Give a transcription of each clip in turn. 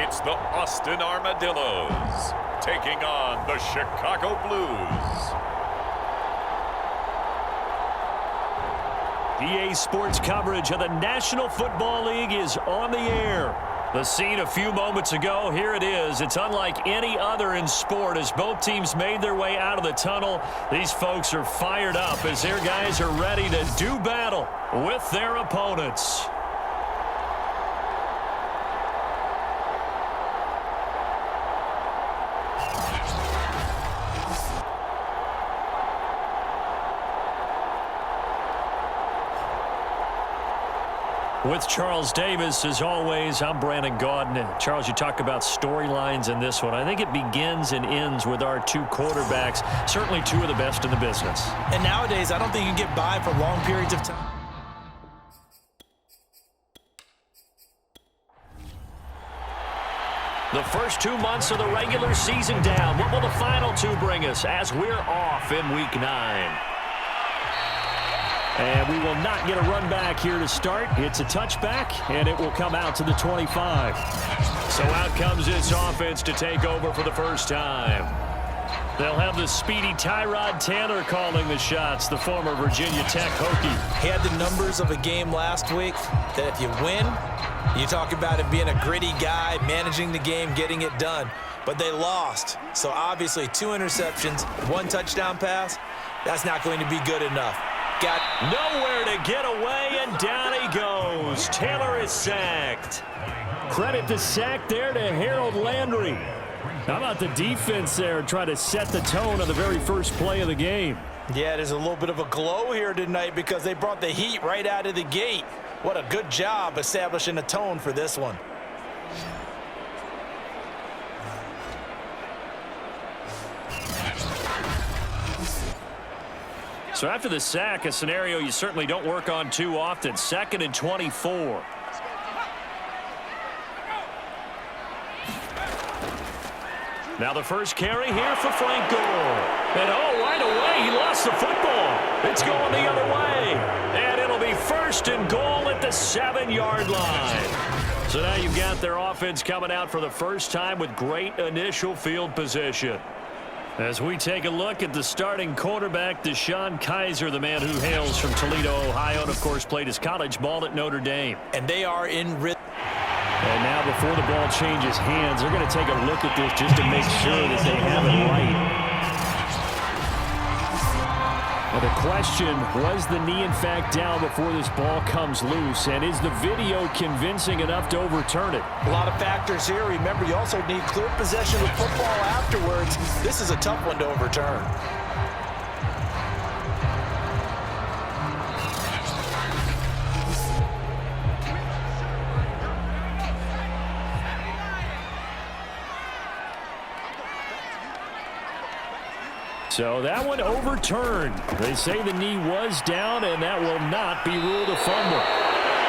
It's the Austin Armadillos taking on the Chicago Blues. EA Sports coverage of the National Football League is on the air. The scene a few moments ago, here it is. It's unlike any other in sport as both teams made their way out of the tunnel. These folks are fired up as their guys are ready to do battle with their opponents. With Charles Davis, as always, I'm Brandon Gaudin. Charles, you talk about storylines in this one. I think it begins and ends with our two quarterbacks, certainly two of the best in the business. And nowadays, I don't think you can get by for long periods of time. The first 2 months of the regular season down. What will the final two bring us as we're off in Week 9? And we will not get a run back here to start. It's a touchback, and it will come out to the 25. So out comes this offense to take over for the first time. They'll have the speedy Tyrod Taylor calling the shots, the former Virginia Tech Hokie. He had the numbers of a game last week that if you win, you talk about it being a gritty guy, managing the game, getting it done. But they lost. So obviously 2 interceptions, 1 touchdown pass, that's not going to be good enough. Got nowhere to get away, and down he goes. Taylor is sacked. Credit the sack there to Harold Landry. How about the defense there trying to set the tone of the very first play of the game? Yeah, there's a little bit of a glow here tonight because they brought the heat right out of the gate. What a good job establishing a tone for this one. So after the sack, a scenario you certainly don't work on too often. 2nd and 24. Now the first carry here for Frank Gore. And right away, he lost the football. It's going the other way. And it'll be 1st and goal at the 7-yard line. So now you've got their offense coming out for the first time with great initial field position. As we take a look at the starting quarterback, Deshaun Kaiser, the man who hails from Toledo, Ohio, and of course played his college ball at Notre Dame. And they are in rhythm. And now before the ball changes hands, they're going to take a look at this just to make sure that they have it right. Well, the question, was the knee in fact down before this ball comes loose? And is the video convincing enough to overturn it? A lot of factors here. Remember, you also need clear possession of football afterwards. This is a tough one to overturn. So that one overturned. They say the knee was down, and that will not be ruled a fumble.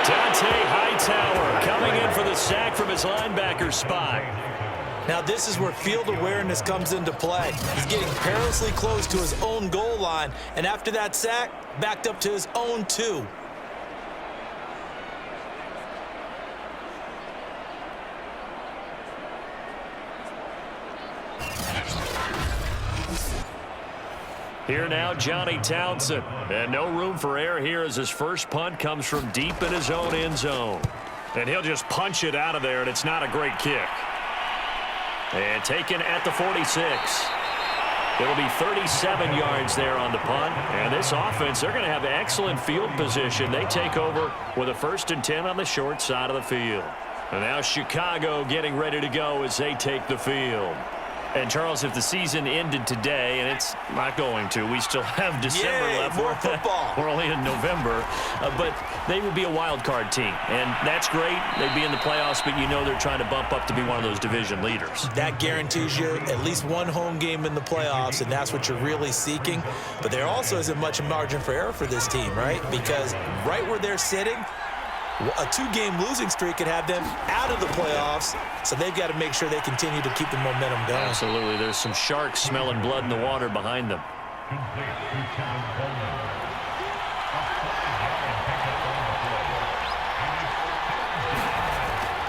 Dante Hightower coming in for the sack from his linebacker spot. Now this is where field awareness comes into play. He's getting perilously close to his own goal line, and after that sack, backed up to his own 2. Here now, Johnny Townsend. And no room for error here as his first punt comes from deep in his own end zone. And he'll just punch it out of there, and it's not a great kick. And taken at the 46. It'll be 37 yards there on the punt. And this offense, they're going to have excellent field position. They take over with a 1st and 10 on the short side of the field. And now Chicago getting ready to go as they take the field. And, Charles, if the season ended today, and it's not going to, we still have December left. More football. We're only in November. But they would be a wild card team. And that's great. They'd be in the playoffs, but you know they're trying to bump up to be one of those division leaders. That guarantees you at least one home game in the playoffs, and that's what you're really seeking. But there also isn't much margin for error for this team, right? Because right where they're sitting, a 2-game losing streak could have them out of the playoffs, so they've got to make sure they continue to keep the momentum going. Absolutely. There's some sharks smelling blood in the water behind them.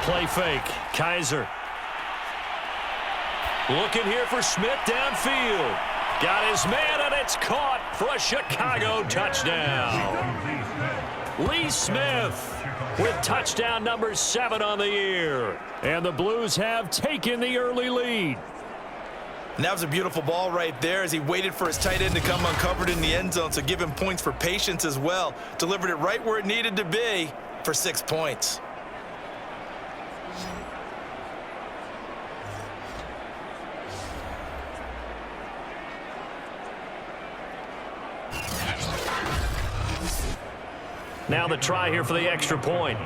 Play fake. Kaiser Looking here for Smith downfield. Got his man, and it's caught for a Chicago touchdown. Lee Smith with touchdown number 7 on the year. And the Blues have taken the early lead. And that was a beautiful ball right there as he waited for his tight end to come uncovered in the end zone, so give him points for patience as well. Delivered it right where it needed to be for 6 points. Now the try here for the extra point.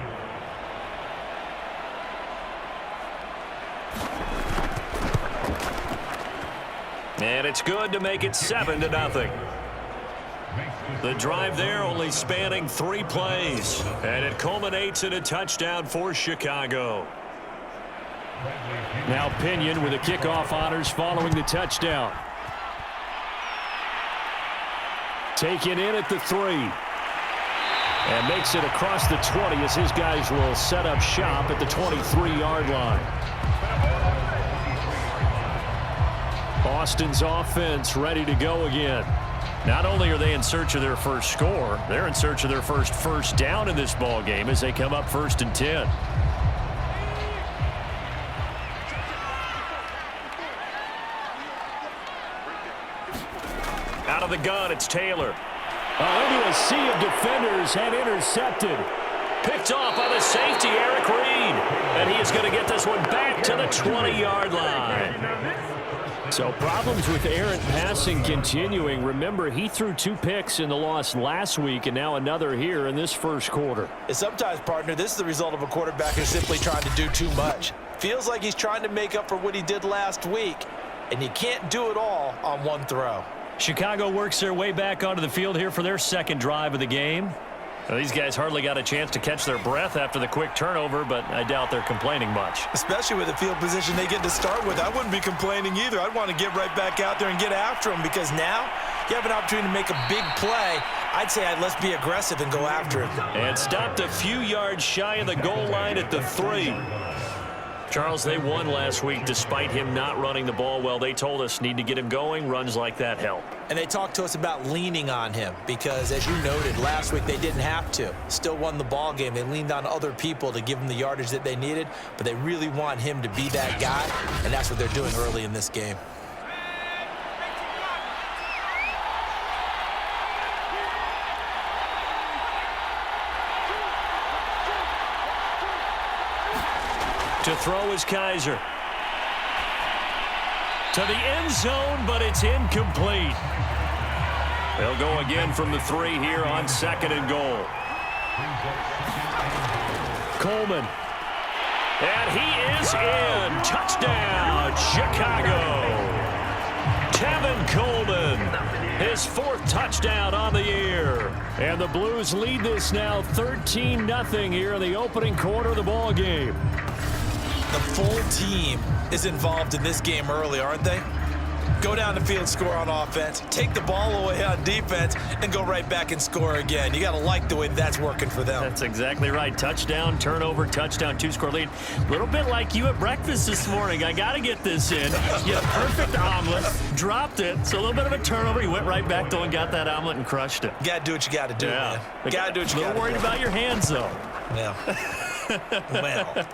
And it's good to make it 7-0. The drive there only spanning 3 plays. And it culminates in a touchdown for Chicago. Now Pinion with the kickoff honors following the touchdown. Taken in at the 3. And makes it across the 20 as his guys will set up shop at the 23-yard line. Austin's offense ready to go again. Not only are they in search of their first score, they're in search of their first down in this ball game as they come up 1st and 10. Out of the gun, it's Taylor. Into a sea of defenders and intercepted. Picked off by the safety, Eric Reed. And he is going to get this one back to the 20-yard line. So problems with errant passing continuing. Remember, he threw 2 picks in the loss last week and now another here in this first quarter. And sometimes, partner, this is the result of a quarterback who's simply trying to do too much. Feels like he's trying to make up for what he did last week, and you can't do it all on one throw. Chicago works their way back onto the field here for their second drive of the game. Well, these guys hardly got a chance to catch their breath after the quick turnover, but I doubt they're complaining much. Especially with the field position they get to start with. I wouldn't be complaining either. I'd want to get right back out there and get after them because now you have an opportunity to make a big play. I'd say let's be aggressive and go after it. And stopped a few yards shy of the goal line at the 3. Charles, they won last week despite him not running the ball well. They told us need to get him going. Runs like that help. And they talked to us about leaning on him because, as you noted, last week they didn't have to. Still won the ball game. They leaned on other people to give them the yardage that they needed, but they really want him to be that guy, and that's what they're doing early in this game. To throw is Kaiser. To the end zone, but it's incomplete. They'll go again from the 3 here on 2nd and goal. Coleman. And he is in. Touchdown, Chicago. Tevin Coleman, his 4th touchdown on the year. And the Blues lead this now 13-0 here in the opening quarter of the ball game. The full team is involved in this game early, aren't they? Go down the field, score on offense, take the ball away on defense, and go right back and score again. You got to like the way that's working for them. That's exactly right. Touchdown, turnover, touchdown, 2-score lead. A little bit like you at breakfast this morning. I got to get this in. You had a perfect omelet, dropped it, so a little bit of a turnover. You went right back though and got that omelet and crushed it. You got to do what you got to do, man. You got to do what you got to do. A little worried about your hands, though. Yeah. Well.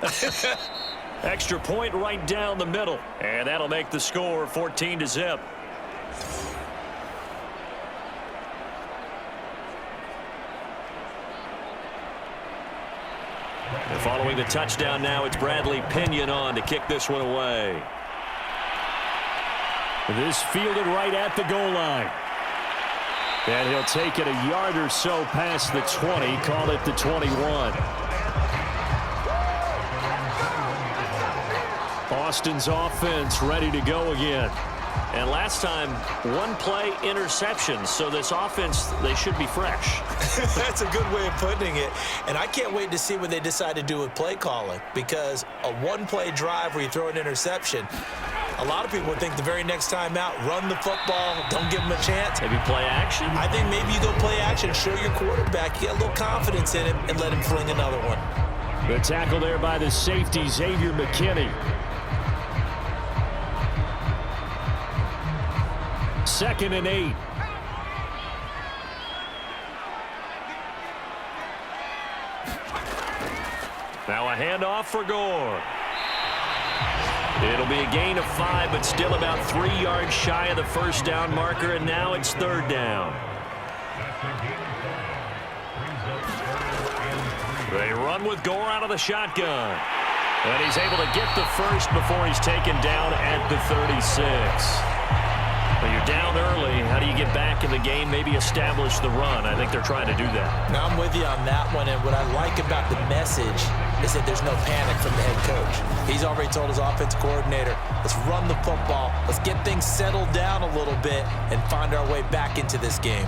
Extra point right down the middle. And that'll make the score 14-0. And following the touchdown now, it's Bradley Pinion on to kick this one away. This fielded right at the goal line. And he'll take it a yard or so past the 20, call it the 21. Austin's offense ready to go again. And last time, 1-play interception. So this offense, they should be fresh. That's a good way of putting it. And I can't wait to see what they decide to do with play calling. Because a 1-play drive where you throw an interception, a lot of people would think the very next time out, run the football, don't give them a chance. Maybe play action? I think maybe you go play action, show your quarterback, you get a little confidence in him, and let him fling another one. The tackle there by the safety, Xavier McKinney. 2nd and 8. Now a handoff for Gore. It'll be a gain of 5, but still about 3 yards shy of the first down marker, and now it's 3rd down. They run with Gore out of the shotgun. And he's able to get the first before he's taken down at the 36. Well, you're down early. How do you get back in the game, maybe establish the run? I think they're trying to do that. Now, I'm with you on that one, and what I like about the message is that there's no panic from the head coach. He's already told his offensive coordinator, let's run the football, let's get things settled down a little bit and find our way back into this game.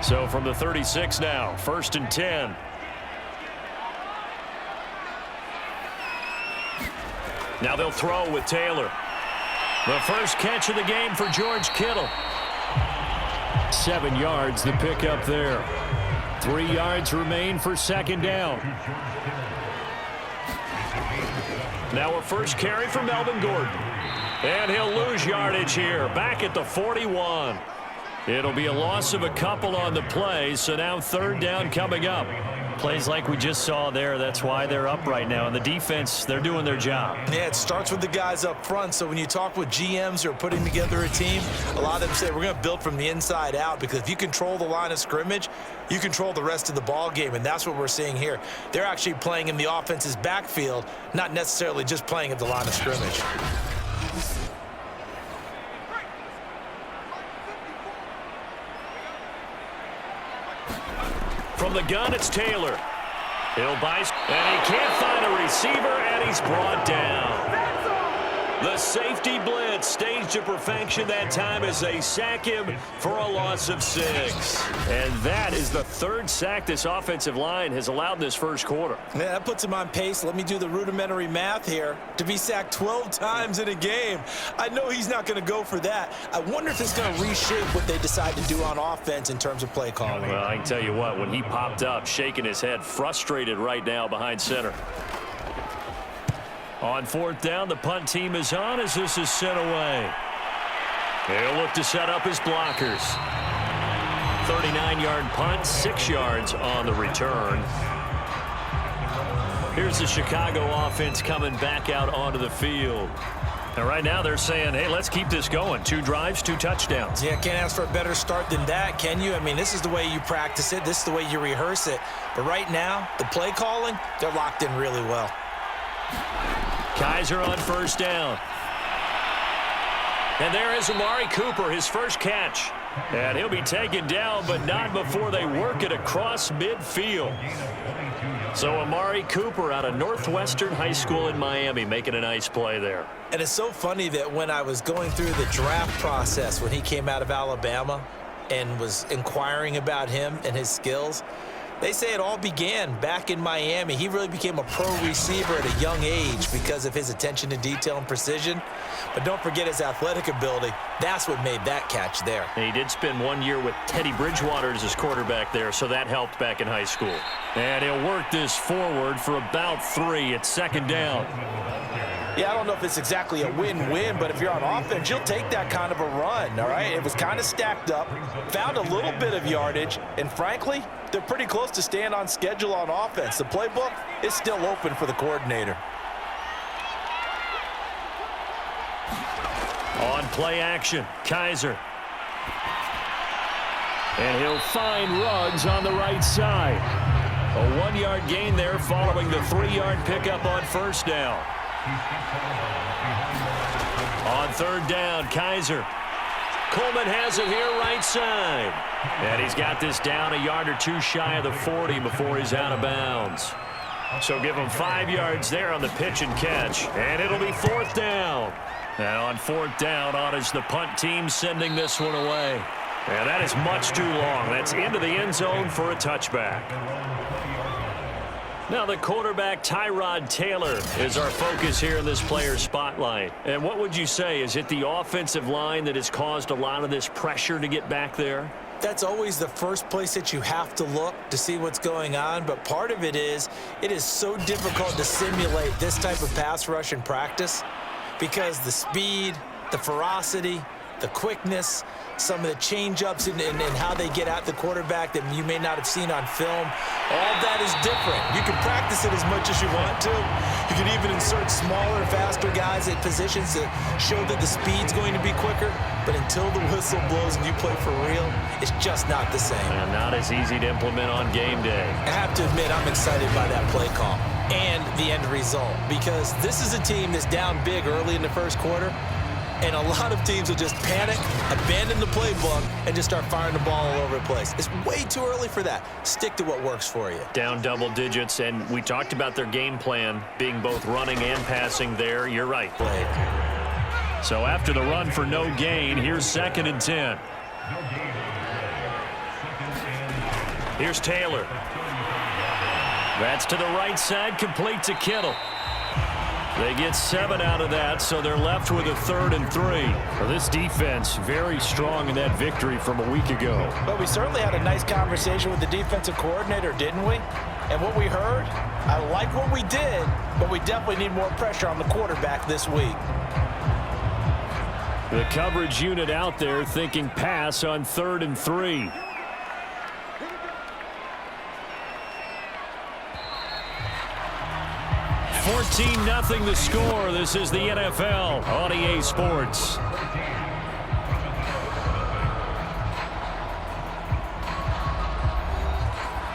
So from the 36 now, 1st and 10. Now they'll throw with Taylor. The first catch of the game for George Kittle. 7 yards, the pickup there. 3 yards remain for 2nd down. Now a first carry for Melvin Gordon. And he'll lose yardage here, back at the 41. It'll be a loss of a couple on the play, so now 3rd down coming up. Plays like we just saw there, that's why they're up right now. And the defense, they're doing their job. Yeah, it starts with the guys up front, so when you talk with GMs who are putting together a team, a lot of them say we're going to build from the inside out, because if you control the line of scrimmage, you control the rest of the ball game, and that's what we're seeing here. They're actually playing in the offense's backfield, not necessarily just playing at the line of scrimmage. From the gun, it's Taylor. He'll buy, and he can't find a receiver, and he's brought down. The safety blitz staged to perfection that time as they sack him for a loss of 6. And that is the 3rd sack this offensive line has allowed in this first quarter. Yeah, that puts him on pace. Let me do the rudimentary math here. To be sacked 12 times in a game, I know he's not going to go for that. I wonder if it's going to reshape what they decide to do on offense in terms of play calling. Well, I can tell you what, when he popped up, shaking his head, frustrated right now behind center. On 4th down, the punt team is on as this is sent away. He'll look to set up his blockers. 39-yard punt, 6 yards on the return. Here's the Chicago offense coming back out onto the field. And right now they're saying, hey, let's keep this going. 2 drives, 2 touchdowns. Yeah, can't ask for a better start than that, can you? I mean, this is the way you practice it. This is the way you rehearse it. But right now, the play calling, they're locked in really well. Kaiser on 1st down. And there is Amari Cooper, his first catch. And he'll be taken down, but not before they work it across midfield. So Amari Cooper out of Northwestern High School in Miami making a nice play there. And it's so funny that when I was going through the draft process when he came out of Alabama and was inquiring about him and his skills, they say it all began back in Miami. He really became a pro receiver at a young age because of his attention to detail and precision. But don't forget his athletic ability. That's what made that catch there. And he did spend 1 year with Teddy Bridgewater as his quarterback there, so that helped back in high school. And he'll work this forward for about 3 at 2nd down. Yeah, I don't know if it's exactly a win-win, but if you're on offense, you'll take that kind of a run, all right? It was kind of stacked up, found a little bit of yardage, and frankly, they're pretty close to staying on schedule on offense. The playbook is still open for the coordinator. On play action, Kaiser. And he'll find Ruggs on the right side. A 1-yard gain there following the 3-yard pickup on 1st down. On 3rd down, Kaiser. Coleman has it here right side. And he's got this down a yard or 2 shy of the 40 before he's out of bounds. So give him 5 yards there on the pitch and catch. And it'll be 4th down. And on 4th down, on is the punt team sending this one away. And that is much too long. That's into the end zone for a touchback. Now the quarterback, Tyrod Taylor, is our focus here in this player spotlight. And what would you say? Is it the offensive line that has caused a lot of this pressure to get back there? that's always the first place that you have to look to see what's going on, but part of it is so difficult to simulate this type of pass rush in practice because the speed, the ferocity, the quickness, some of the change-ups and how they get at the quarterback that you may not have seen on film, all that is different. You can practice it as much as you want to. You can even insert smaller, faster guys at positions that show that the speed's going to be quicker, but until the whistle blows and you play for real, it's just not the same. And not as easy to implement on game day. I have to admit, I'm excited by that play call and the end result because this is a team that's down big early in the first quarter, and a lot of teams will just panic, abandon the playbook, and just start firing the ball all over the place. It's way too early for that. Stick to what works for you. Down double digits, and we talked about their game plan being both running and passing there. You're right, Blake. So after the run for no gain, here's 2nd and 10. Here's Taylor. That's to the right side, complete to Kittle. They get 7 out of that, so they're left with a 3rd and 3. Well, this defense very strong in that victory from a week ago. But we certainly had a nice conversation with the defensive coordinator, didn't we? And what we heard, I like what we did, but we definitely need more pressure on the quarterback this week. The coverage unit out there thinking pass on 3rd and 3. $14-0 the score. This is the NFL on EA Sports.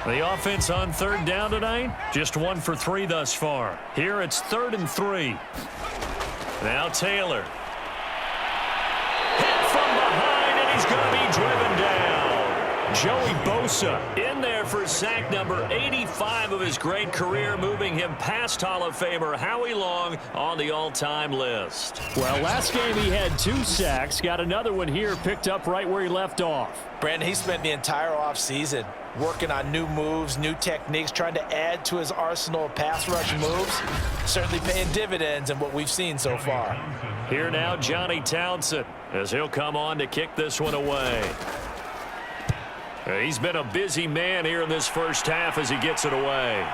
The offense on 3rd down tonight, just 1 for 3 thus far. Here it's 3rd and 3. Now Taylor. Hit from behind, and he's going to be driven down. Joey Bosa in there for sack number 85 of his great career, moving him past Hall of Famer Howie Long on the all-time list. Well, last game he had 2 sacks. Got another one here, picked up right where he left off. Brandon, he spent the entire offseason working on new moves, new techniques, trying to add to his arsenal of pass rush moves. Certainly paying dividends in what we've seen so far. Here now, Johnny Townsend, as he'll come on to kick this one away. He's been a busy man here in this first half as he gets it away.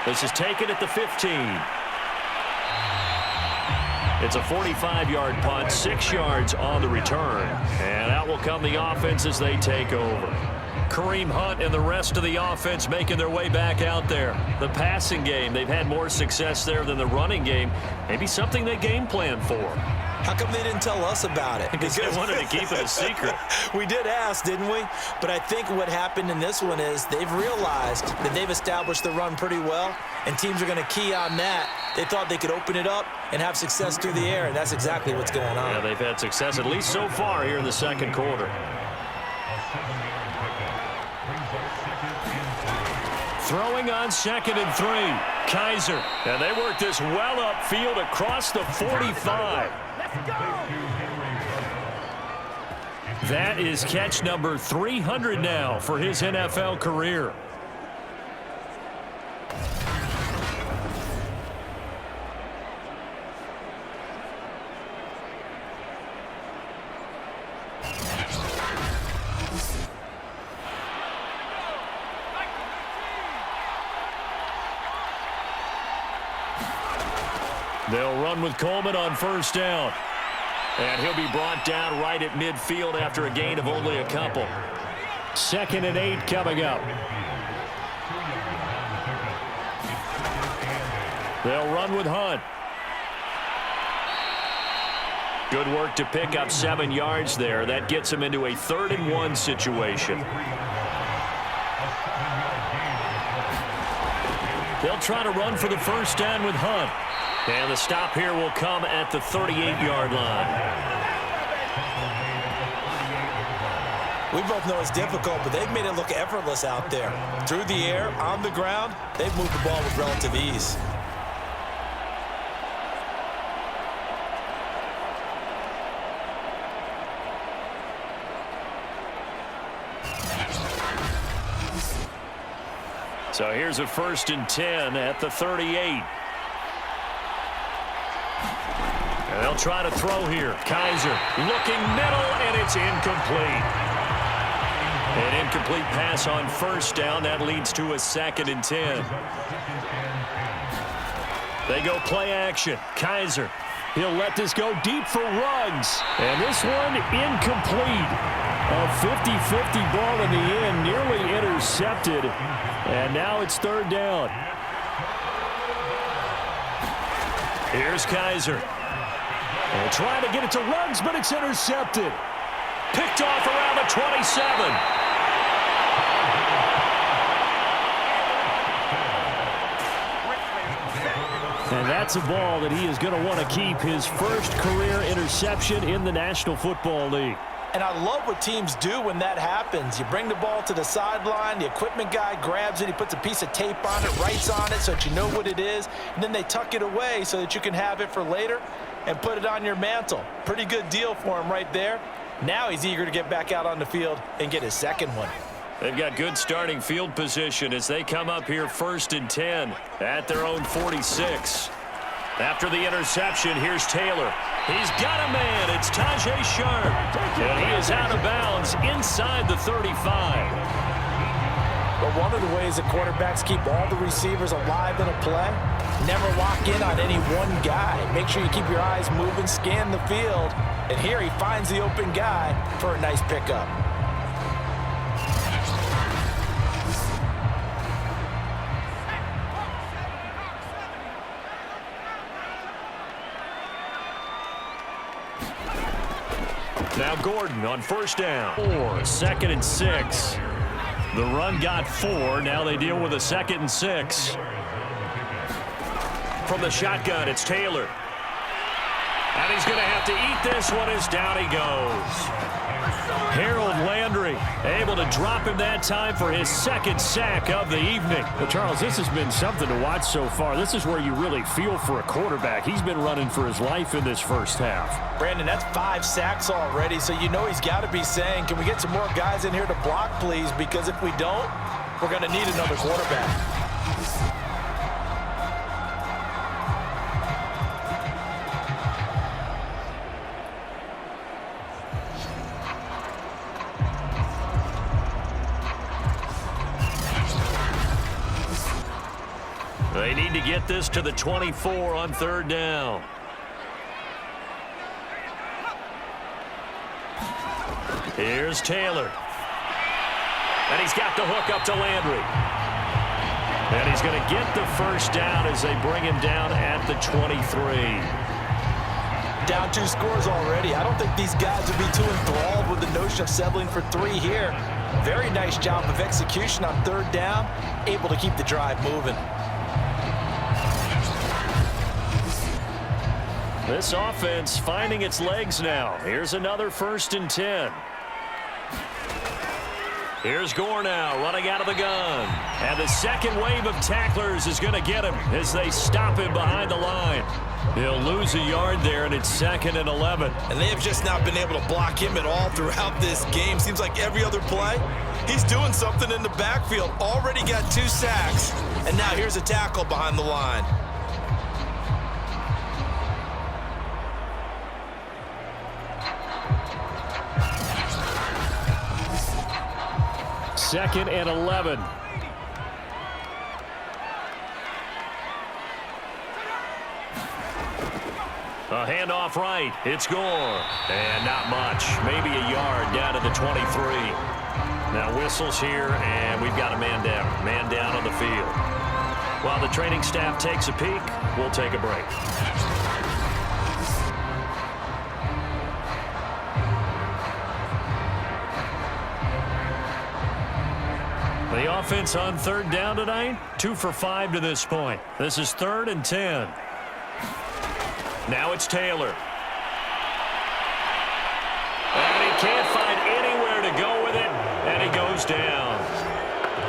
This is taken at the 15. It's a 45-yard punt, 6 yards on the return. And out will come the offense as they take over. Kareem Hunt and the rest of the offense making their way back out there. The passing game, they've had more success there than the running game. Maybe something they game plan for. How come they didn't tell us about it? Because they wanted to keep it a secret. We did ask, didn't we? But I think what happened in this one is they've realized that they've established the run pretty well, and teams are going to key on that. They thought they could open it up and have success through the air, and that's exactly what's going on. Yeah, they've had success at least so far here in the second quarter. Throwing on 2nd and 3. Kaiser. And they work this well upfield across the 45. That is catch number 300 now for his NFL career. They'll run with Coleman on 1st down. And he'll be brought down right at midfield after a gain of only a couple. 2nd and 8 coming up. They'll run with Hunt. Good work to pick up 7 yards there. That gets him into a 3rd and 1 situation. They'll try to run for the 1st down with Hunt. And the stop here will come at the 38-yard line. We both know it's difficult, but they've made it look effortless out there. Through the air, on the ground, they've moved the ball with relative ease. So here's a 1st and 10 at the 38. And they'll try to throw here. Kaiser looking middle, and it's incomplete. An incomplete pass on first down. That leads to a 2nd and 10. They go play action. Kaiser. He'll let this go deep for Ruggs. And this one incomplete. A 50-50 ball in the end, nearly intercepted. And now it's 3rd down. Here's Kaiser. And trying to get it to Ruggs, but it's intercepted. Picked off around the 27. And that's a ball that he is going to want to keep, his first career interception in the National Football League. And I love what teams do when that happens. You bring the ball to the sideline, the equipment guy grabs it, he puts a piece of tape on it, writes on it so that you know what it is, and then they tuck it away so that you can have it for later and put it on your mantle. Pretty good deal for him right there. Now he's eager to get back out on the field and get his second one. They've got good starting field position as they come up here 1st and 10 at their own 46. After the interception, here's Taylor. He's got a man. It's Tajay Sharp. And he is out of bounds inside the 35. But one of the ways that quarterbacks keep all the receivers alive in a play, never lock in on any one guy. Make sure you keep your eyes moving, scan the field. And here he finds the open guy for a nice pickup. Now Gordon on 1st down. 2nd and 6. The run got 4. Now they deal with a 2nd and 6. From the shotgun, it's Taylor. And he's going to have to eat this one as down he goes. Harold Landry able to drop him that time for his 2nd sack of the evening. Well, Charles, this has been something to watch so far. This is where you really feel for a quarterback. He's been running for his life in this first half. Brandon, that's 5 sacks already, so you know he's got to be saying, can we get some more guys in here to block, please? Because if we don't, we're going to need another quarterback. They need to get this to the 24 on 3rd down. Here's Taylor. And he's got the hook up to Landry. And he's going to get the 1st down as they bring him down at the 23. Down 2 scores already. I don't think these guys would be too enthralled with the notion of settling for 3 here. Very nice job of execution on 3rd down. Able to keep the drive moving. This offense finding its legs now. Here's another 1st and 10. Here's Gore now running out of the gun. And the second wave of tacklers is going to get him as they stop him behind the line. He'll lose a yard there, and it's 2nd and 11. And they have just not been able to block him at all throughout this game. Seems like every other play, he's doing something in the backfield. Already got 2 sacks, and now here's a tackle behind the line. Second and 11. A handoff right. It's Gore. And not much. Maybe a yard down to the 23. Now whistles here, and we've got a man down. Man down on the field. While the training staff takes a peek, we'll take a break. The offense on 3rd down tonight, 2 for 5 to this point. This is 3rd and 10. Now it's Taylor. And he can't find anywhere to go with it, and he goes down.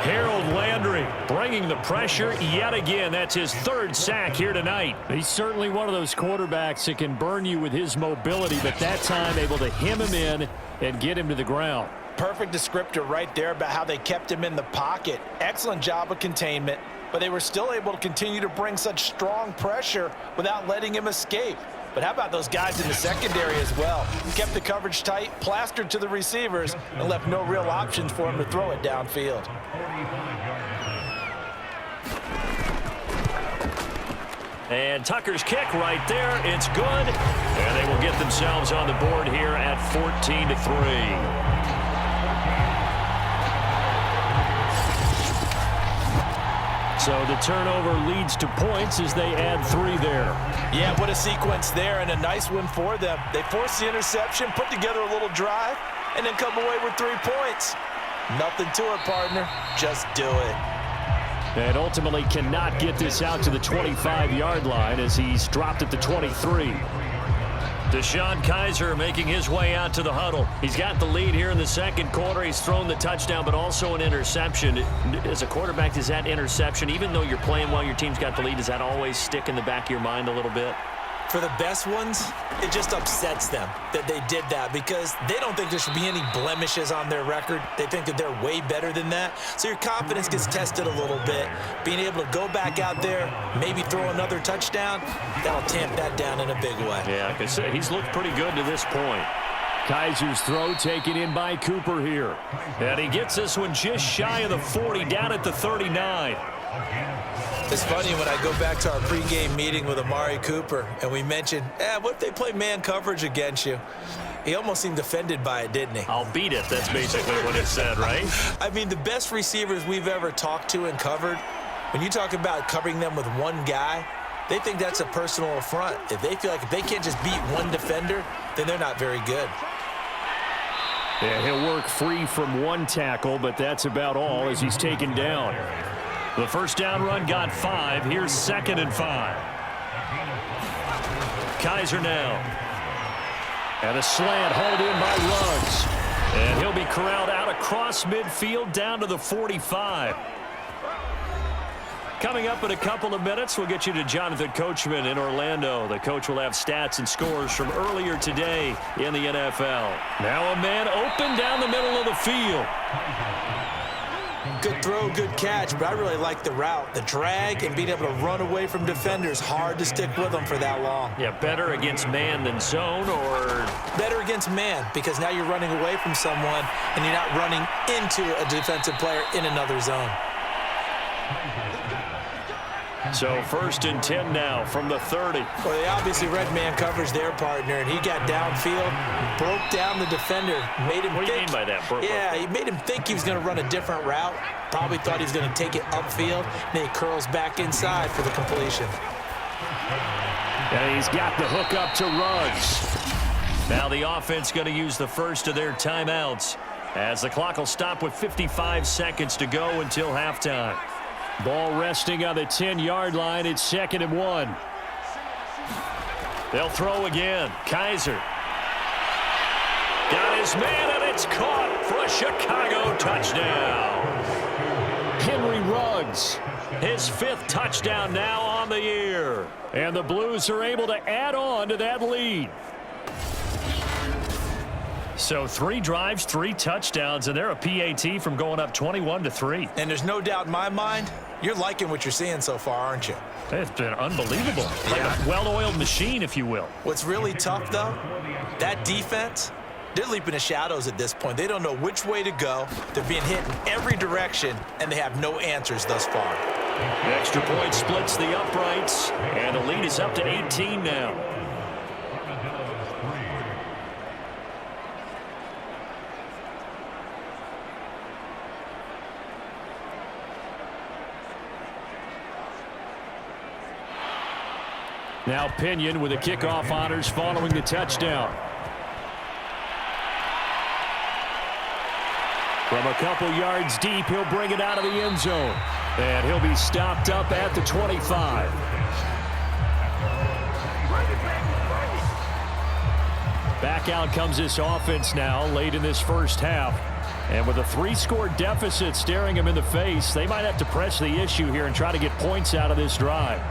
Harold Landry bringing the pressure yet again. That's his 3rd sack here tonight. He's certainly one of those quarterbacks that can burn you with his mobility, but that time able to hem him in and get him to the ground. Perfect descriptor right there about how they kept him in the pocket. Excellent job of containment, but they were still able to continue to bring such strong pressure without letting him escape. But how about those guys in the secondary as well? Kept the coverage tight, plastered to the receivers, and left no real options for him to throw it downfield. And Tucker's kick right there. It's good. And they will get themselves on the board here at 14-3. So the turnover leads to points as they add 3 there. Yeah, what a sequence there, and a nice one for them. They force the interception, put together a little drive, and then come away with 3 points. Nothing to it, partner. Just do it. And ultimately cannot get this out to the 25-yard line as he's dropped at the 23. DeShone Kizer making his way out to the huddle. He's got the lead here in the second quarter. He's thrown the touchdown, but also an interception. As a quarterback, does that interception, even though you're playing well, your team's got the lead, does that always stick in the back of your mind a little bit? For the best ones, it just upsets them that they did that because they don't think there should be any blemishes on their record. They think that they're way better than that. So your confidence gets tested a little bit. Being able to go back out there, maybe throw another touchdown, that'll tamp that down in a big way. Yeah, because he's looked pretty good to this point. Kaiser's throw taken in by Cooper here. And he gets this one just shy of the 40, down at the 39. It's funny when I go back to our pregame meeting with Amari Cooper and we mentioned, what if they play man coverage against you? He almost seemed offended by it, didn't he? I'll beat it. That's basically what it said, right? I mean, the best receivers we've ever talked to and covered, when you talk about covering them with one guy, they think that's a personal affront. If they feel like if they can't just beat one defender, then they're not very good. Yeah, he'll work free from one tackle, but that's about all as he's taken down. The first down run got 5. Here's 2nd and 5. Kizer now. And a slant hauled in by Ruggs. And he'll be corralled out across midfield down to the 45. Coming up in a couple of minutes, we'll get you to Jonathan Coachman in Orlando. The coach will have stats and scores from earlier today in the NFL. Now a man open down the middle of the field. Good throw, good catch, but I really like the route. The drag and being able to run away from defenders, hard to stick with them for that long. Yeah, better against man than zone, or? Better against man, because now you're running away from someone and you're not running into a defensive player in another zone. So 1st and 10 now from the 30. Well, they obviously read man coverage their partner, and he got downfield, broke down the defender, made him What do you think, mean by that? he made him think he was going to run a different route. Probably thought he was going to take it upfield, and then he curls back inside for the completion. And he's got the hook up to Ruggs. Now the offense going to use the first of their timeouts as the clock will stop with 55 seconds to go until halftime. Ball resting on the 10-yard line. It's 2nd and 1. They'll throw again. Kizer. Got his man, and it's caught for a Chicago touchdown. Henry Ruggs. His 5th touchdown now on the year. And the Blues are able to add on to that lead. So 3 drives, 3 touchdowns, and they're a PAT from going up 21-3. And there's no doubt in my mind, you're liking what you're seeing so far, aren't you? It's been unbelievable. Like a well-oiled machine, if you will. What's really tough, though, that defense, they're leaping the shadows at this point. They don't know which way to go. They're being hit in every direction, and they have no answers thus far. The extra point splits the uprights, and the lead is up to 18 now. Now Pinion with the kickoff honors following the touchdown. From a couple yards deep, he'll bring it out of the end zone. And he'll be stopped up at the 25. Back out comes this offense now late in this first half. And with a 3-score deficit staring him in the face, they might have to press the issue here and try to get points out of this drive.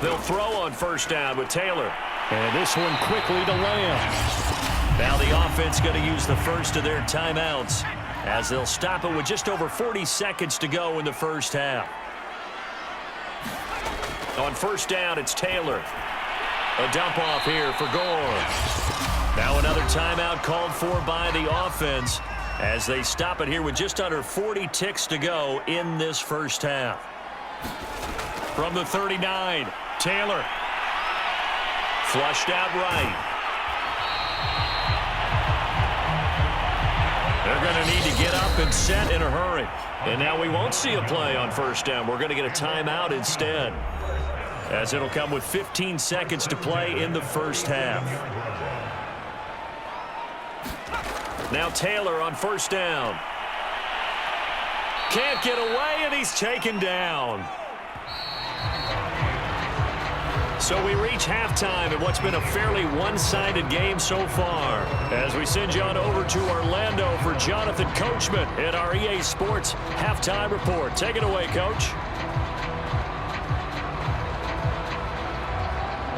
They'll throw on first down with Taylor. And this one quickly to Lamb. Now the offense going to use the first of their timeouts as they'll stop it with just over 40 seconds to go in the first half. On first down, it's Taylor. A dump off here for Gore. Now another timeout called for by the offense as they stop it here with just under 40 ticks to go in this first half. From the 39, Taylor. Flushed out right. They're going to need to get up and set in a hurry. And now we won't see a play on first down. We're going to get a timeout instead, as it'll come with 15 seconds to play in the first half. Now Taylor on first down. Can't get away, and he's taken down. So we reach halftime in what's been a fairly one-sided game so far, as we send you on over to Orlando for Jonathan Coachman in our EA Sports Halftime Report. Take it away, Coach.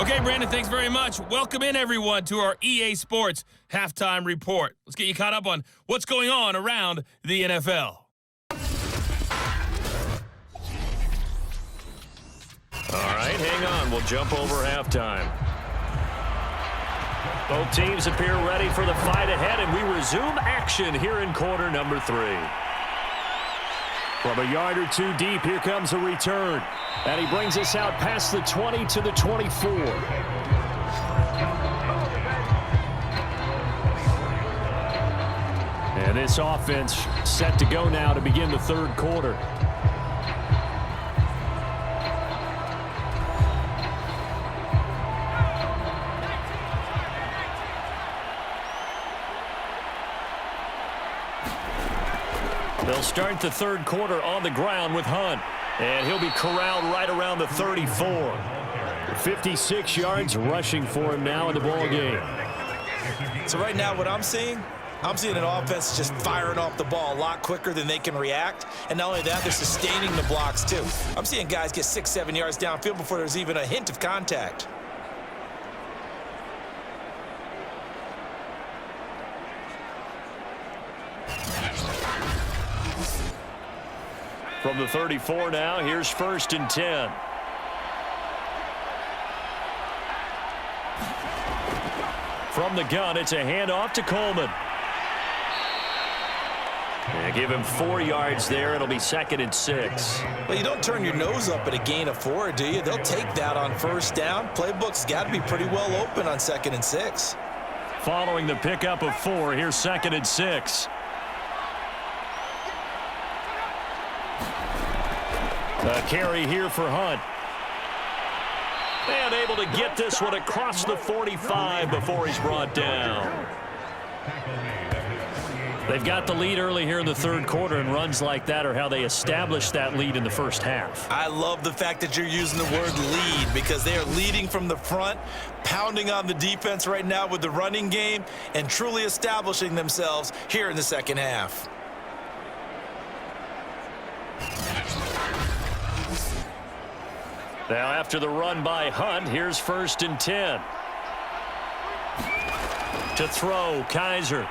Okay, Brandon, thanks very much. Welcome in, everyone, to our EA Sports Halftime Report. Let's get you caught up on what's going on around the NFL. All right, hang on. We'll jump over halftime. Both teams appear ready for the fight ahead, and we resume action here in quarter number 3. From a yard or two deep, here comes a return. And he brings us out past the 20 to the 24. And this offense set to go now to begin the third quarter. They'll start the third quarter on the ground with Hunt. And he'll be corralled right around the 34. 56 yards rushing for him now in the ball game. So right now what I'm seeing an offense just firing off the ball a lot quicker than they can react. And not only that, they're sustaining the blocks too. I'm seeing guys get 6-7 yards downfield before there's even a hint of contact. From the 34 now, here's first and 10. From the gun, it's a handoff to Coleman. And give him 4 yards there. It'll be second and 6. Well, you don't turn your nose up at a gain of 4, do you? They'll take that on first down. Playbook's got to be pretty well open on second and 6. Following the pickup of 4, here's second and 6. A carry here for Hunt. And able to get this one across the 45 before he's brought down. They've got the lead early here in the third quarter, and runs like that are how they establish that lead in the first half. I love the fact that you're using the word lead, because they are leading from the front, pounding on the defense right now with the running game, and truly establishing themselves here in the second half. Now after the run by Hunt, here's first and 10. To throw, Kaiser.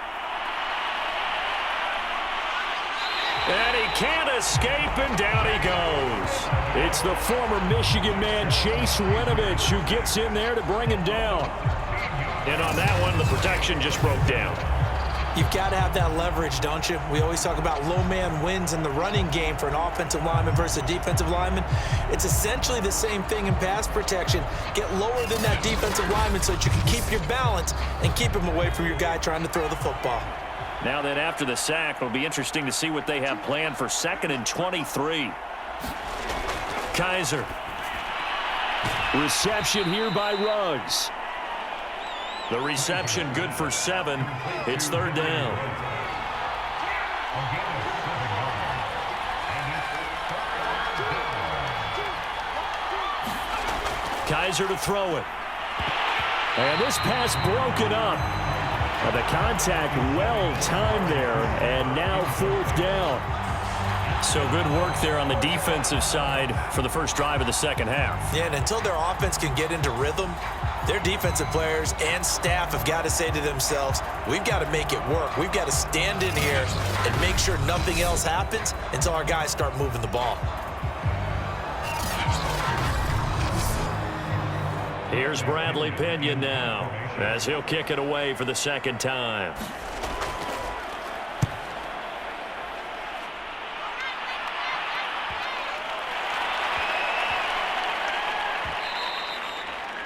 And he can't escape, and down he goes. It's the former Michigan man, Chase Winovich, who gets in there to bring him down. And on that one, the protection just broke down. You've got to have that leverage, don't you? We always talk about low man wins in the running game for an offensive lineman versus a defensive lineman. It's essentially the same thing in pass protection. Get lower than that defensive lineman so that you can keep your balance and keep him away from your guy trying to throw the football. Now then, after the sack, it'll be interesting to see what they have planned for second and 23. Kaiser. Reception here by Ruggs. The reception good for 7. It's third down. Kaiser to throw it. And this pass broken up. The contact well timed there, and now fourth down. So good work there on the defensive side for the first drive of the second half. Yeah, and until their offense can get into rhythm, Their defensive players and staff have got to say to themselves, we've got to make it work. We've got to stand in here and make sure nothing else happens until our guys start moving the ball. Here's Bradley Pinion now as he'll kick it away for the second time.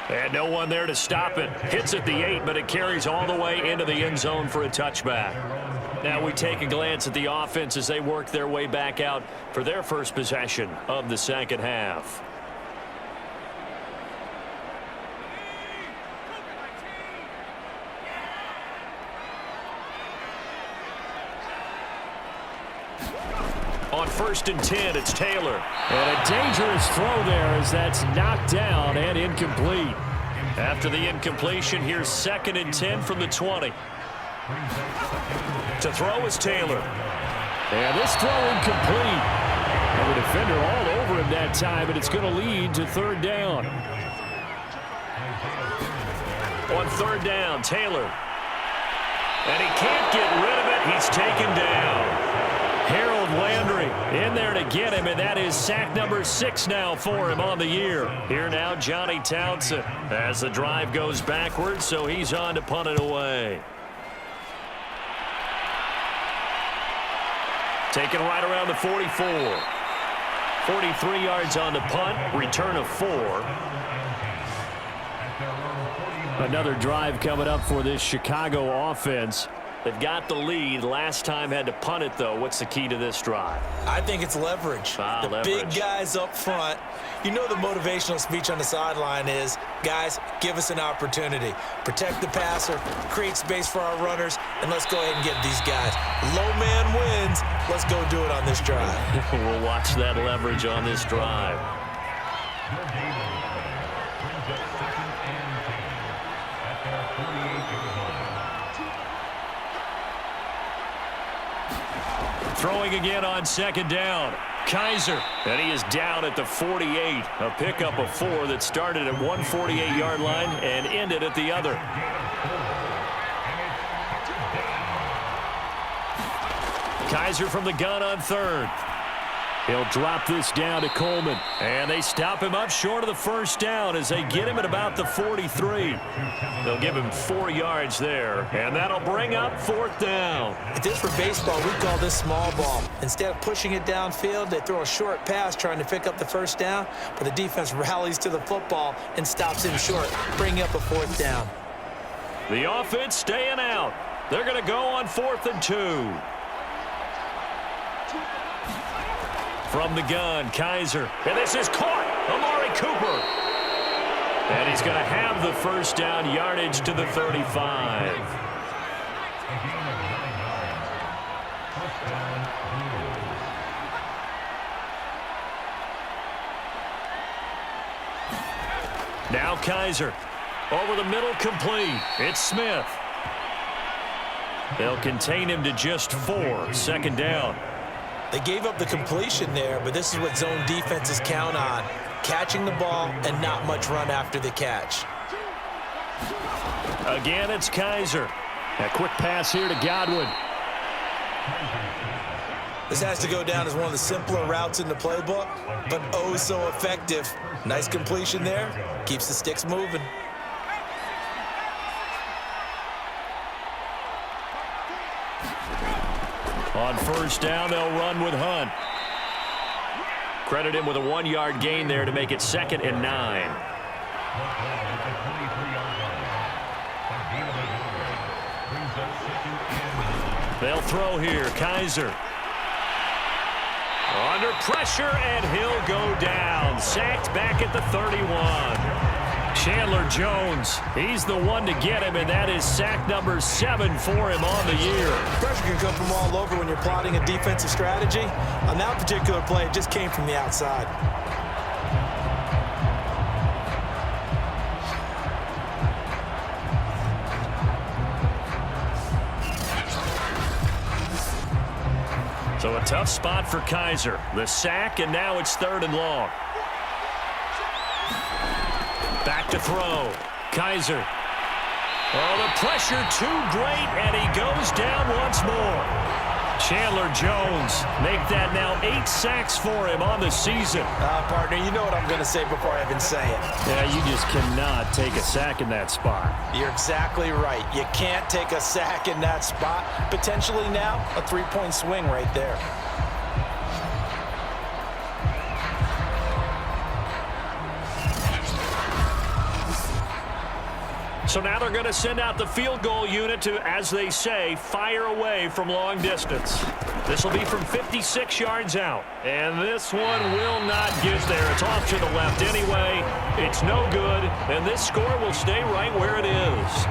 And no one there to stop it. Hits at the 8, but it carries all the way into the end zone for a touchback. Now we take a glance at the offense as they work their way back out for their first possession of the second half. On 1st and 10, it's Taylor. And a dangerous throw there as that's knocked down and incomplete. After the incompletion, here's 2nd and 10 from the 20. To throw is Taylor. And this throw incomplete. And the defender all over him that time, and it's going to lead to 3rd down. On 3rd down, Taylor. And he can't get rid of it. He's taken down. Harold Landry in there to get him, and that is sack number 6 now for him on the year. Here now, Johnny Townsend as the drive goes backwards, so he's on to punt it away. Taken right around the 44. 43 yards on the punt, return of 4. Another drive coming up for this Chicago offense. They've got the lead. Last time had to punt it, though. What's the key to this drive? I think it's leverage. The big guys up front. You know the motivational speech on the sideline is, guys, give us an opportunity. Protect the passer, create space for our runners, and let's go ahead and get these guys. Low man wins. Let's go do it on this drive. We'll watch that leverage on this drive. Throwing again on 2nd down. Kaiser, and he is down at the 48. A pickup of 4 that started at 148-yard line and ended at the other. Kaiser from the gun on 3rd. He'll drop this down to Coleman. And they stop him up short of the 1st down as they get him at about the 43. They'll give him 4 yards there, and that'll bring up 4th down. If this were baseball, we'd call this small ball. Instead of pushing it downfield, they throw a short pass trying to pick up the 1st down, but the defense rallies to the football and stops him short, bringing up a 4th down. The offense staying out. They're going to go on 4th and 2. From the gun, Kaiser. And this is caught. Amari Cooper. And he's going to have the 1st down, yardage to the 35. Now Kaiser. Over the middle, complete. It's Smith. They'll contain him to just 4. 2nd down. They gave up the completion there, but this is what zone defenses count on. Catching the ball and not much run after the catch. Again, it's Kaiser. A quick pass here to Godwin. This has to go down as one of the simpler routes in the playbook, but oh so effective. Nice completion there. Keeps the sticks moving. On 1st down, they'll run with Hunt. Credit him with a 1-yard gain there to make it 2nd and 9. They'll throw here. Kaiser. Under pressure, and he'll go down. Sacked back at the 31. Chandler Jones, he's the one to get him, and that is sack number 7 for him on the year. Pressure can come from all over when you're plotting a defensive strategy. On that particular play, it just came from the outside. So a tough spot for Kaiser. The sack, and now it's 3rd and long. Back to throw. Kaiser. Oh, the pressure too great, and he goes down once more. Chandler Jones make that now 8 sacks for him on the season. Partner, you know what I'm going to say before I even say it. Yeah, you just cannot take a sack in that spot. You're exactly right. You can't take a sack in that spot. Potentially now a 3-point swing right there. So now they're going to send out the field goal unit to, as they say, fire away from long distance. This will be from 56 yards out. And this one will not get there. It's off to the left anyway. It's no good. And this score will stay right where it is.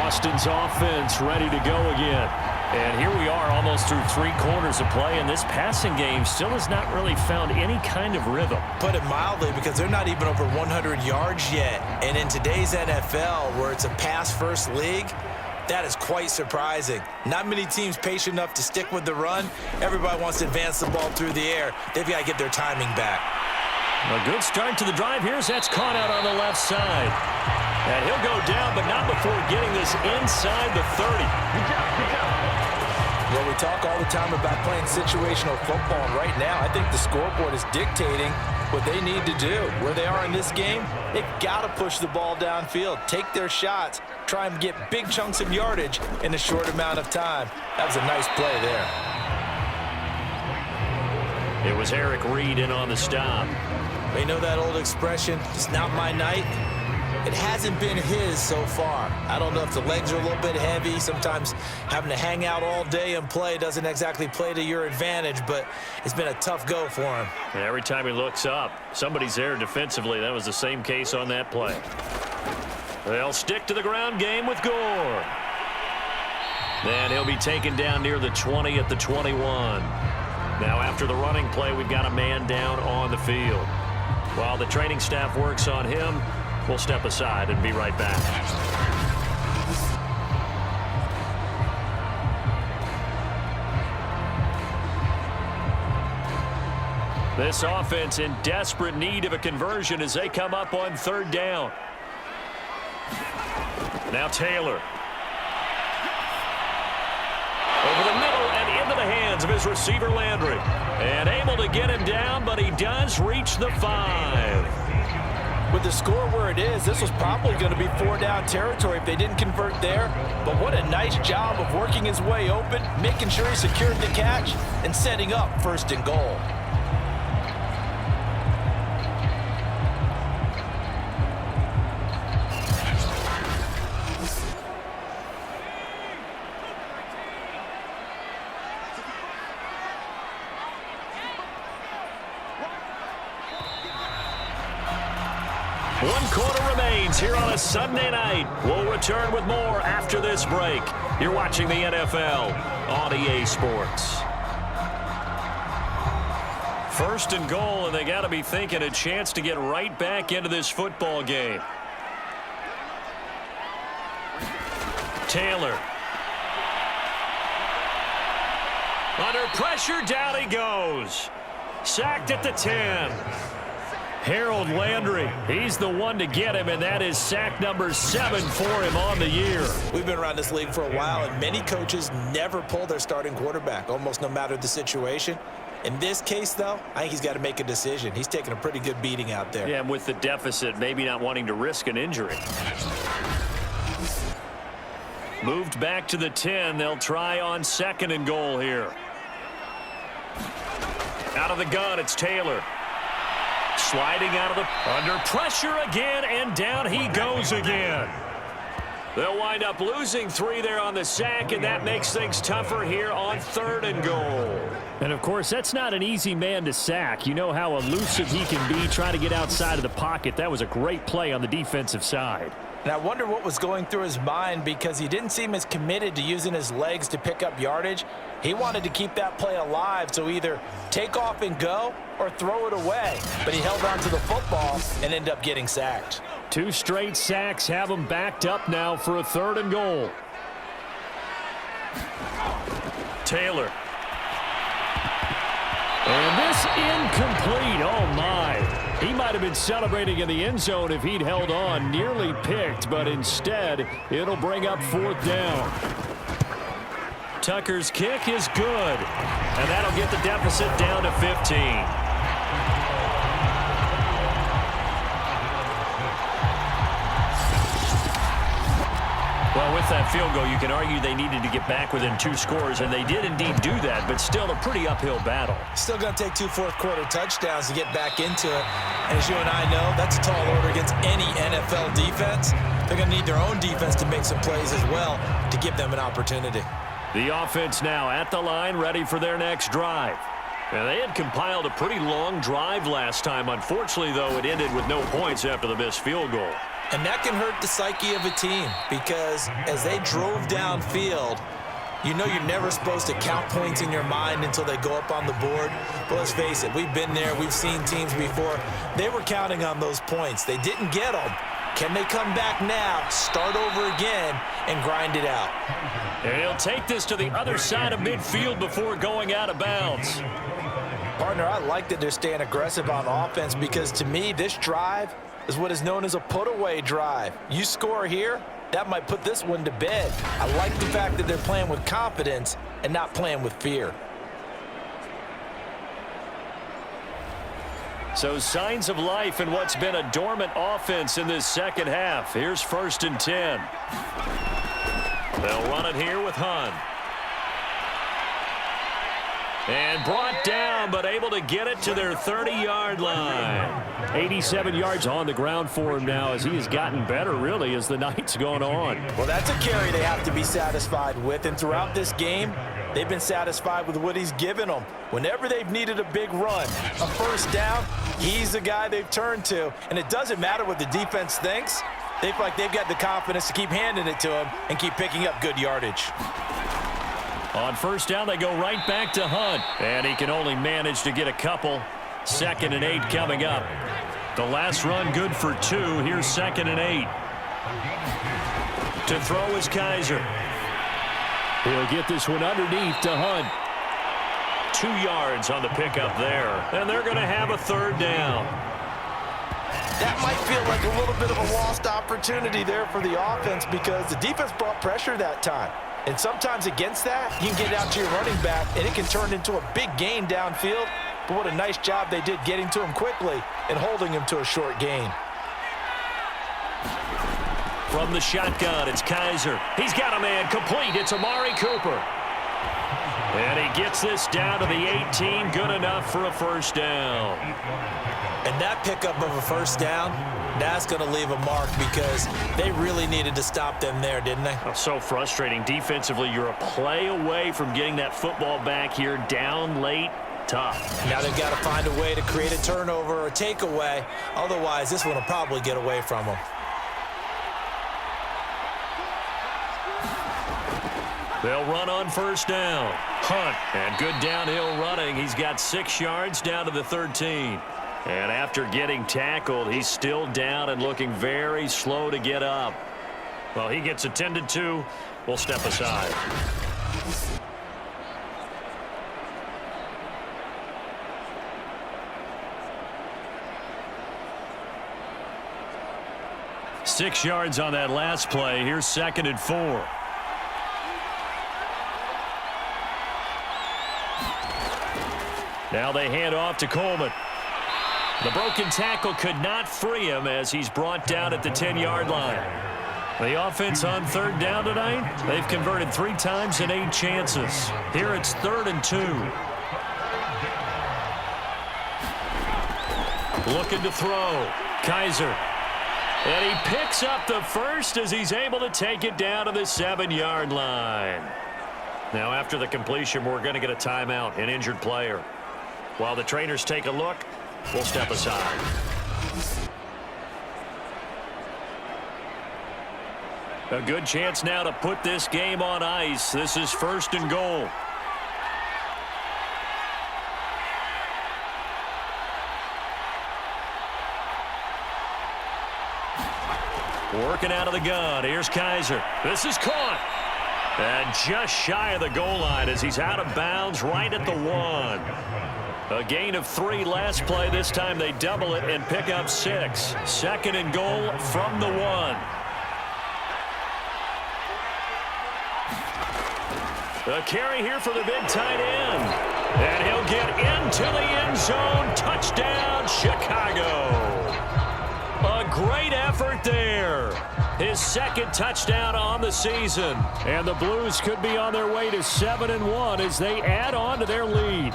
Austin's offense ready to go again. And here we are almost through 3 quarters of play, and this passing game still has not really found any kind of rhythm. Put it mildly, because they're not even over 100 yards yet. And in today's NFL, where it's a pass-first league, that is quite surprising. Not many teams patient enough to stick with the run. Everybody wants to advance the ball through the air. They've got to get their timing back. A good start to the drive. Here's that's caught out on the left side. And he'll go down, but not before getting this inside the 30. Good job. Well, we talk all the time about playing situational football, and right now I think the scoreboard is dictating what they need to do. Where they are in this game, they've got to push the ball downfield, take their shots, try and get big chunks of yardage in a short amount of time. That was a nice play there. It was Eric Reed in on the stop. You know that old expression, it's not my night? It hasn't been his so far. I don't know if the legs are a little bit heavy. Sometimes having to hang out all day and play doesn't exactly play to your advantage, but it's been a tough go for him. And every time he looks up, somebody's there defensively. That was the same case on that play. They'll stick to the ground game with Gore. And he'll be taken down near the 20 at the 21. Now after the running play, we've got a man down on the field. While the training staff works on him, we'll step aside and be right back. This offense in desperate need of a conversion as they come up on 3rd down. Now Taylor. Over the middle and into the hands of his receiver Landry. And able to get him down, but he does reach the 5. With the score where it is, this was probably going to be 4-down territory if they didn't convert there. But what a nice job of working his way open, making sure he secured the catch, and setting up 1st and goal. One quarter remains here on a Sunday night. We'll return with more after this break. You're watching the NFL on EA Sports. 1st and goal, and they got to be thinking a chance to get right back into this football game. Taylor. Under pressure, down he goes. Sacked at the 10. Harold Landry, he's the one to get him, and that is sack number 7 for him on the year. We've been around this league for a while, and many coaches never pull their starting quarterback, almost no matter the situation. In this case, though, I think he's got to make a decision. He's taking a pretty good beating out there. Yeah, and with the deficit, maybe not wanting to risk an injury. Moved back to the 10. They'll try on 2nd and goal here. Out of the gun, it's Taylor. Sliding out of the under pressure again, and down he goes again. They'll wind up losing 3 there on the sack, and that makes things tougher here on 3rd and goal. And, of course, that's not an easy man to sack. You know how elusive he can be trying to get outside of the pocket. That was a great play on the defensive side. And I wonder what was going through his mind, because he didn't seem as committed to using his legs to pick up yardage. He wanted to keep that play alive, so either take off and go or throw it away. But he held on to the football and ended up getting sacked. 2 straight sacks have him backed up now for a 3rd and goal. Taylor. And this incomplete. Oh, my. He might have been celebrating in the end zone if he'd held on. Nearly picked, but instead, it'll bring up 4th down. Tucker's kick is good. And that'll get the deficit down to 15. Well, with that field goal, you can argue they needed to get back within 2 scores, and they did indeed do that, but still a pretty uphill battle. Still going to take 2 fourth-quarter touchdowns to get back into it. And as you and I know, that's a tall order against any NFL defense. They're going to need their own defense to make some plays as well to give them an opportunity. The offense now at the line, ready for their next drive. Now, they had compiled a pretty long drive last time. Unfortunately, though, it ended with no points after the missed field goal. And that can hurt the psyche of a team because as they drove downfield, you know you're never supposed to count points in your mind until they go up on the board. But let's face it, we've been there. We've seen teams before. They were counting on those points. They didn't get them. Can they come back now, start over again, and grind it out? And he'll take this to the other side of midfield before going out of bounds. Partner, I like that they're staying aggressive on offense because to me, this drive is what is known as a put-away drive. You score here, that might put this one to bed. I like the fact that they're playing with confidence and not playing with fear. So signs of life in what's been a dormant offense in this second half. Here's 1st and 10. They'll run it here with Hunt. And brought down, but able to get it to their 30-yard line. 87 yards on the ground for him now as he has gotten better, really, as the night's gone on. Well, that's a carry they have to be satisfied with, and throughout this game, they've been satisfied with what he's given them. Whenever they've needed a big run, a 1st down, he's the guy they've turned to. And it doesn't matter what the defense thinks. They feel like they've got the confidence to keep handing it to him and keep picking up good yardage. On 1st down, they go right back to Hunt. And he can only manage to get a couple. 2nd and 8 coming up. The last run good for 2. Here's 2nd and 8. To throw is Kaiser. He'll get this one underneath to Hunt. 2 yards on the pickup there. And they're going to have a 3rd down. That might feel like a little bit of a lost opportunity there for the offense because the defense brought pressure that time. And sometimes against that, you can get it out to your running back, and it can turn into a big gain downfield. But what a nice job they did getting to him quickly and holding him to a short gain. From the shotgun, it's Kaiser. He's got a man complete. It's Amari Cooper. And he gets this down to the 18. Good enough for a 1st down. And that pickup of a 1st down, that's going to leave a mark because they really needed to stop them there, didn't they? Oh, so frustrating. Defensively, you're a play away from getting that football back here. Down late, tough. Now they've got to find a way to create a turnover or a takeaway. Otherwise, this one will probably get away from them. They'll run on 1st down. Hunt, and good downhill running. He's got 6 yards down to the 13. And after getting tackled, he's still down and looking very slow to get up. Well, he gets attended to. We'll step aside. Six yards on that last play. Here's 2nd and 4. Now they hand off to Coleman. The broken tackle could not free him as he's brought down at the 10-yard line. The offense on 3rd down tonight, they've converted 3 times in 8 chances. Here it's 3rd and 2. Looking to throw. Kaiser. And he picks up the 1st as he's able to take it down to the 7-yard line. Now after the completion, we're going to get a timeout, an injured player. While the trainers take a look, we'll step aside. A good chance now to put this game on ice. This is 1st and goal. Working out of the gun. Here's Kaiser. This is caught. And just shy of the goal line as he's out of bounds right at the 1. A gain of 3 last play. This time they double it and pick up 6. Second and goal from the 1. A carry here for the big tight end. And he'll get into the end zone. Touchdown, Chicago. A great effort there. His second touchdown on the season. And the Blues could be on their way to 7-1 as they add on to their lead.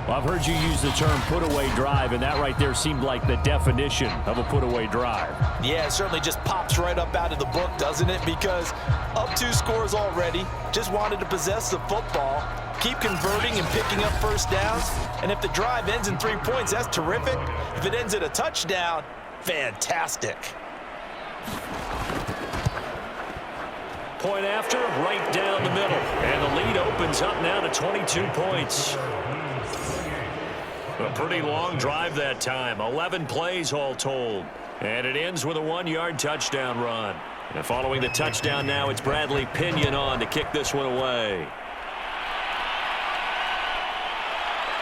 Well, I've heard you use the term put-away drive, and that right there seemed like the definition of a put-away drive. Yeah, it certainly just pops right up out of the book, doesn't it? Because up 2 scores already, just wanted to possess the football, keep converting and picking up first downs. And if the drive ends in 3 points, that's terrific. If it ends in a touchdown, fantastic. Point after, right down the middle. And the lead opens up now to 22 points. A pretty long drive that time. 11 plays all told. And it ends with a 1-yard touchdown run. And following the touchdown now, it's Bradley Pinion on to kick this one away.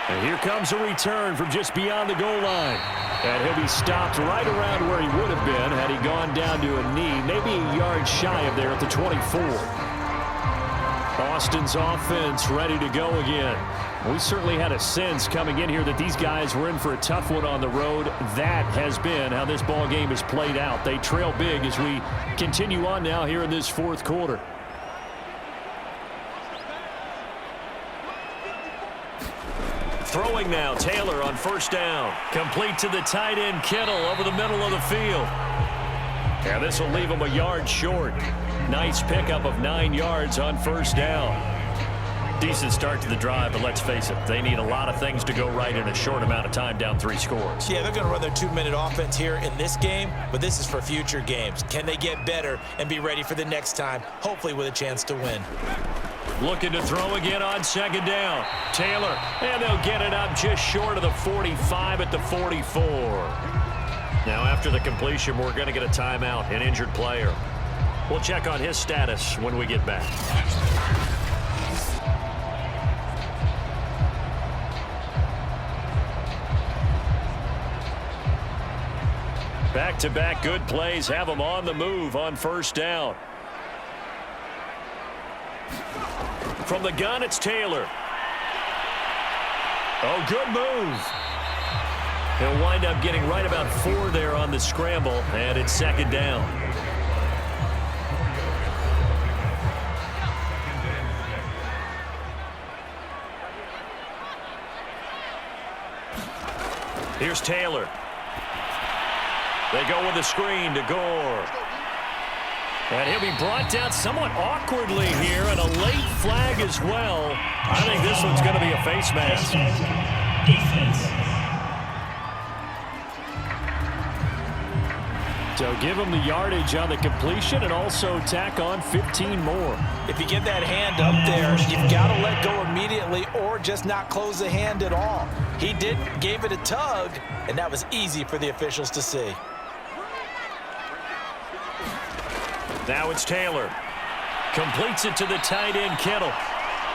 And here comes a return from just beyond the goal line. And he'll be stopped right around where he would have been had he gone down to a knee, maybe a yard shy of there at the 24. Austin's offense ready to go again. We certainly had a sense coming in here that these guys were in for a tough one on the road. That has been how this ball game has played out. They trail big as we continue on now here in this 4th quarter. Throwing now, Taylor on first down. Complete to the tight end, Kittle, over the middle of the field. And this will leave him a yard short. Nice pickup of 9 yards on first down. Decent start to the drive, but let's face it, they need a lot of things to go right in a short amount of time, down 3 scores. Yeah, they're going to run their 2-minute offense here in this game, but this is for future games. Can they get better and be ready for the next time, hopefully with a chance to win? Looking to throw again on second down. Taylor, and they'll get it up just short of the 45 at the 44. Now, after the completion, we're going to get a timeout, an injured player. We'll check on his status when we get back. Back-to-back good plays have them on the move on first down. From the gun, it's Taylor. Oh, good move. He'll wind up getting right about 4 there on the scramble, and it's second down. Here's Taylor. They go with a screen to Gore. And he'll be brought down somewhat awkwardly here, and a late flag as well. I think this one's going to be a face mask. Defense. So give him the yardage on the completion and also tack on 15 more. If you get that hand up there, you've got to let go immediately or just not close the hand at all. He didn't, gave it a tug, and that was easy for the officials to see. Now it's Taylor. Completes it to the tight end, Kittle.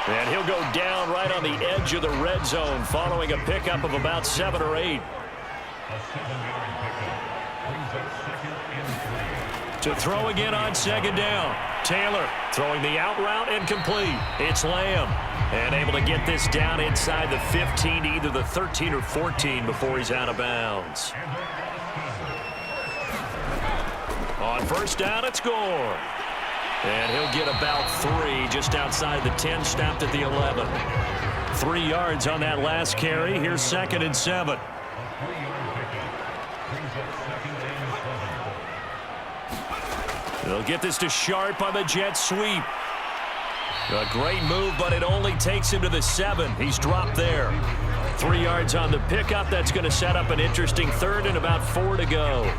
And he'll go down right on the edge of the red zone following a pickup of about 7 or 8. To throw again on second down. Taylor throwing the out route and complete. It's Lamb. And able to get this down inside the 15, either the 13 or 14 before he's out of bounds. On first down, it's Gore. And he'll get about 3 just outside the 10, stopped at the 11. 3 yards on that last carry. Here's second and 7. They'll get this to Sharp on the jet sweep. A great move, but it only takes him to the 7. He's dropped there. 3 yards on the pickup. That's going to set up an interesting third and about 4 to go.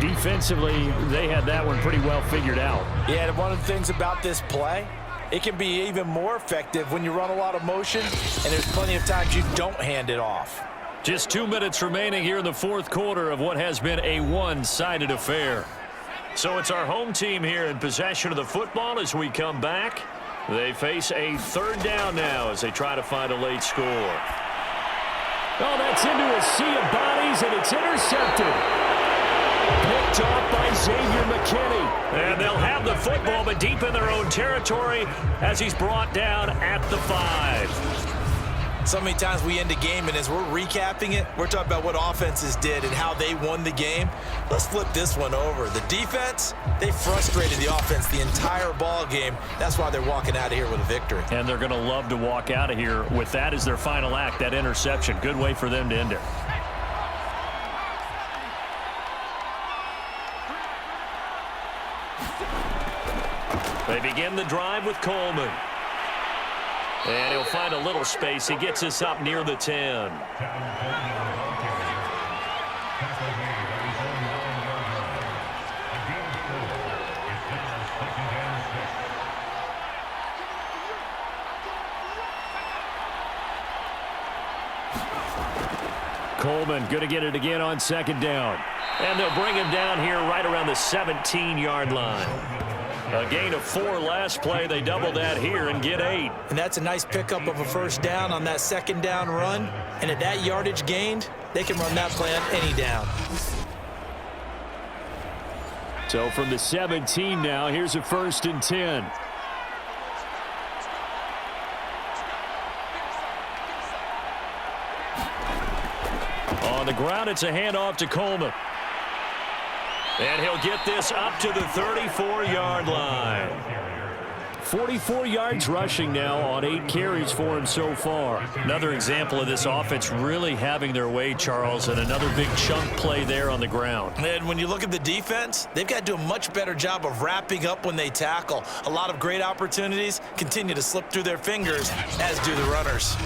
Defensively, they had that one pretty well figured out. Yeah, and one of the things about this play, it can be even more effective when you run a lot of motion, and there's plenty of times you don't hand it off. Just 2 minutes remaining here in the 4th quarter of what has been a one-sided affair. So it's our home team here in possession of the football as we come back. They face a third down now as they try to find a late score. Oh, that's into a sea of bodies, and it's intercepted. Picked off by Xavier McKinney. And they'll have the football, but deep in their own territory as he's brought down at the 5. So many times we end a game, and as we're recapping it, we're talking about what offenses did and how they won the game. Let's flip this one over. The defense, they frustrated the offense the entire ball game. That's why they're walking out of here with a victory. And they're going to love to walk out of here with that as their final act, that interception. Good way for them to end it. They begin the drive with Coleman. And he'll find a little space. He gets us up near the 10. Coleman going to get it again on second down. And they'll bring him down here right around the 17-yard line. A gain of 4 last play. They double that here and get 8. And that's a nice pickup of a first down on that second down run. And at that yardage gained, they can run that play on any down. So from the 17 now, here's a 1st and 10. On the ground, it's a handoff to Coleman. And he'll get this up to the 34-yard line. 44 yards rushing now on 8 carries for him so far. Another example of this offense really having their way, Charles, and another big chunk play there on the ground. And when you look at the defense, they've got to do a much better job of wrapping up when they tackle. A lot of great opportunities continue to slip through their fingers, as do the runners.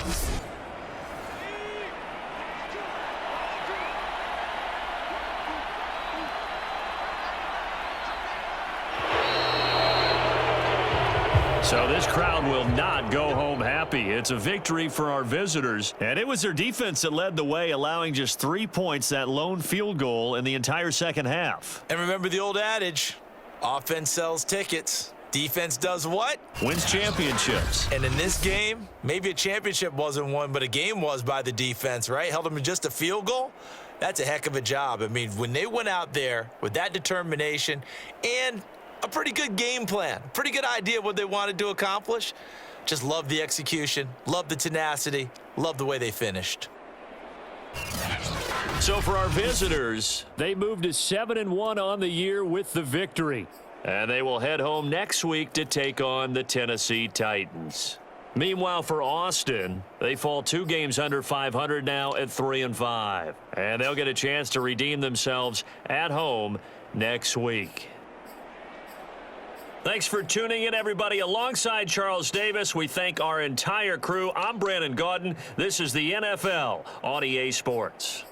So this crowd will not go home happy. It's a victory for our visitors. And it was their defense that led the way, allowing just 3 points, that lone field goal in the entire second half. And remember the old adage, offense sells tickets. Defense does what? Wins championships. And in this game, maybe a championship wasn't won, but a game was by the defense, right? Held them to just a field goal. That's a heck of a job. I mean, when they went out there with that determination and a pretty good game plan, pretty good idea of what they wanted to accomplish. Just love the execution, love the tenacity, love the way they finished. So for our visitors, They moved to 7-1 on the year with the victory. and they will head home next week to take on the Tennessee Titans. Meanwhile, for Austin, they fall 2 games under 500 now at 3-5, and they'll get a chance to redeem themselves at home next week. Thanks for tuning in, everybody. Alongside Charles Davis, we thank our entire crew. I'm Brandon Gaudin. This is the NFL on EA Sports.